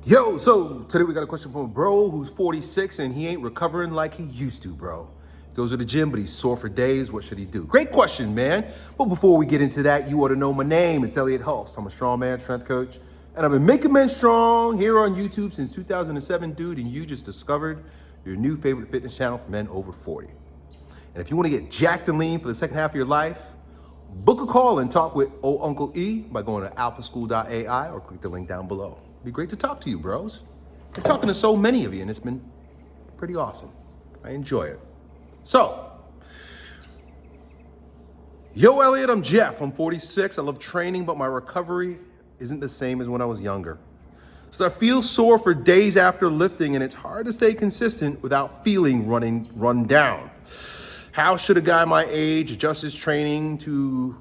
Yo, so today we got a question from a bro who's 46 and he ain't recovering like he used to, bro. Goes to the gym, but he's sore for days. What should he do? Great question, man. But before we get into that, you ought to know my name. It's Elliott Hulse. I'm a strongman strength coach, and I've been making men strong here on YouTube since 2007, dude. And you just discovered your new favorite fitness channel for men over 40. And if you want to get jacked and lean for the second half of your life, book a call and talk with old Uncle E by going to alphaschool.ai or click the link down below. It'd be great to talk to you, bros. I'm talking to so many of you, and it's been pretty awesome. I enjoy it. So, yo, Elliott, I'm Jeff. I'm 46. I love training, but my recovery isn't the same as when I was younger. So I feel sore for days after lifting, and it's hard to stay consistent without feeling run down. How should a guy my age adjust his training to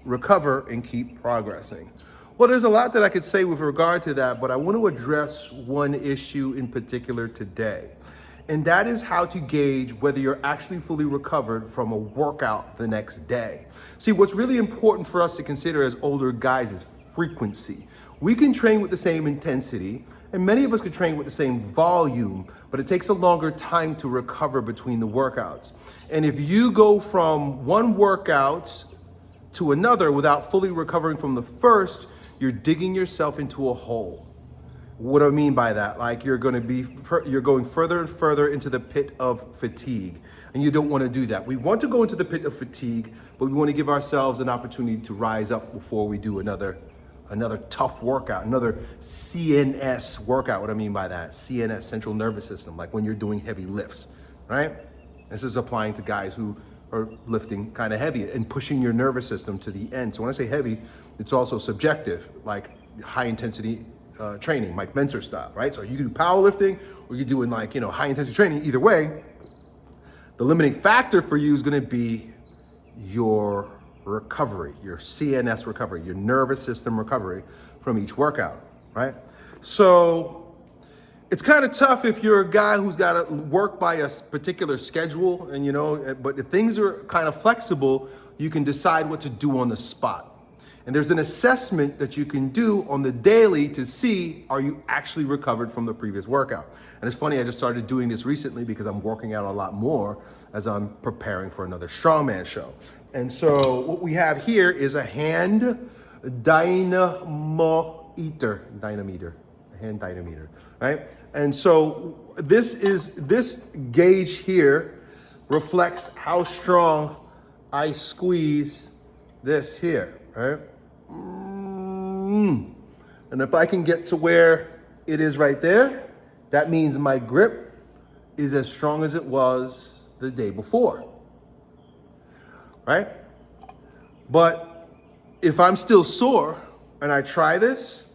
recover and keep progressing? Well, there's a lot that I could say with regard to that, but I want to address one issue in particular today. And that is how to gauge whether you're actually fully recovered from a workout the next day. See, what's really important for us to consider as older guys is frequency. We can train with the same intensity, and many of us can train with the same volume, but it takes a longer time to recover between the workouts. And if you go from one workout to another without fully recovering from the first, you're digging yourself into a hole. What do I mean by that? Like you're going further and further into the pit of fatigue, and you don't want to do that. We want to go into the pit of fatigue, but we want to give ourselves an opportunity to rise up before we do another tough workout, another CNS workout. What I mean by that, CNS, central nervous system, like when you're doing heavy lifts, right? This is applying to guys who are lifting kind of heavy and pushing your nervous system to the end. So when I say heavy, it's also subjective, like high intensity training, Mike Menser style, right? So you do powerlifting or you're doing like, high intensity training. Either way, the limiting factor for you is going to be your recovery, your CNS recovery, your nervous system recovery from each workout, right? So it's kind of tough if you're a guy who's got to work by a particular schedule, and but if things are kind of flexible, you can decide what to do on the spot. And there's an assessment that you can do on the daily to see, are you actually recovered from the previous workout? And it's funny, I just started doing this recently because I'm working out a lot more as I'm preparing for another strongman show. And so what we have here is a hand dynamometer, right? And so this gauge here reflects how strong I squeeze this here, right? And if I can get to where it is right there, that means my grip is as strong as it was the day before, right? But if I'm still sore and I try this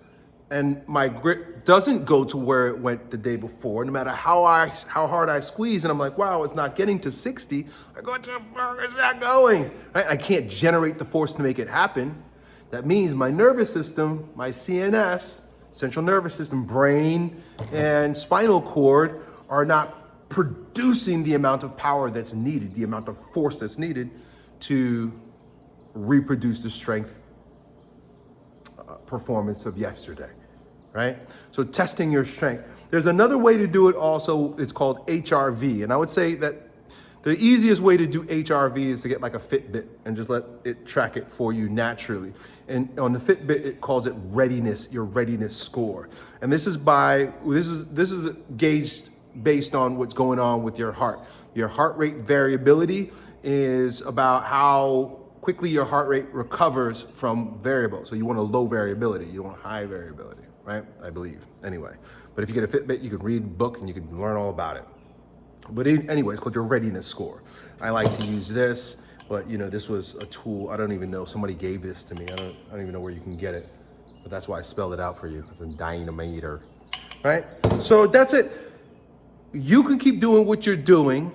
and my grip doesn't go to where it went the day before, no matter how hard I squeeze, and I'm like, wow, it's not getting to 60, I go, what the fuck is that going? Right? I can't generate the force to make it happen. That means my nervous system, my CNS, central nervous system, brain, and spinal cord are not producing the amount of power that's needed, the amount of force that's needed to reproduce the strength performance of yesterday, right? So testing your strength. There's another way to do it also, it's called HRV. And I would say that the easiest way to do HRV is to get like a Fitbit and just let it track it for you naturally. And on the Fitbit, it calls it readiness, your readiness score. And this is gauged based on what's going on with your heart. Your heart rate variability is about how quickly your heart rate recovers from variable. So you want a low variability, you want high variability, right? I believe, anyway. But if you get a Fitbit, you can read a book and you can learn all about it. But anyway, it's called your readiness score. I like to use this, but this was a tool. I don't even know, somebody gave this to me. I don't even know where you can get it, but that's why I spelled it out for you. It's a dynamometer, right? So that's it. You can keep doing what you're doing.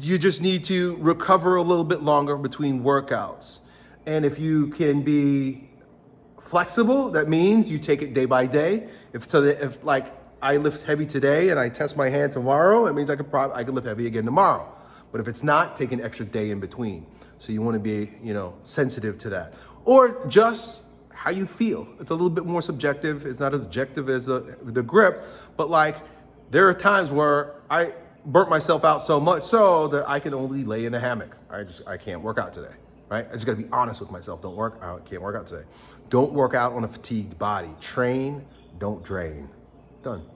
You just need to recover a little bit longer between workouts. And if you can be flexible, that means you take it day by day. If like I lift heavy today and I test my hand tomorrow, it means I could lift heavy again tomorrow. But if it's not, take an extra day in between. So you want to be, sensitive to that. Or just how you feel. It's a little bit more subjective. It's not as objective as the grip, but like there are times where I burnt myself out so much so that I can only lay in a hammock. I can't work out today, right? I just gotta be honest with myself. I can't work out today. Don't work out on a fatigued body. Train, don't drain. Done.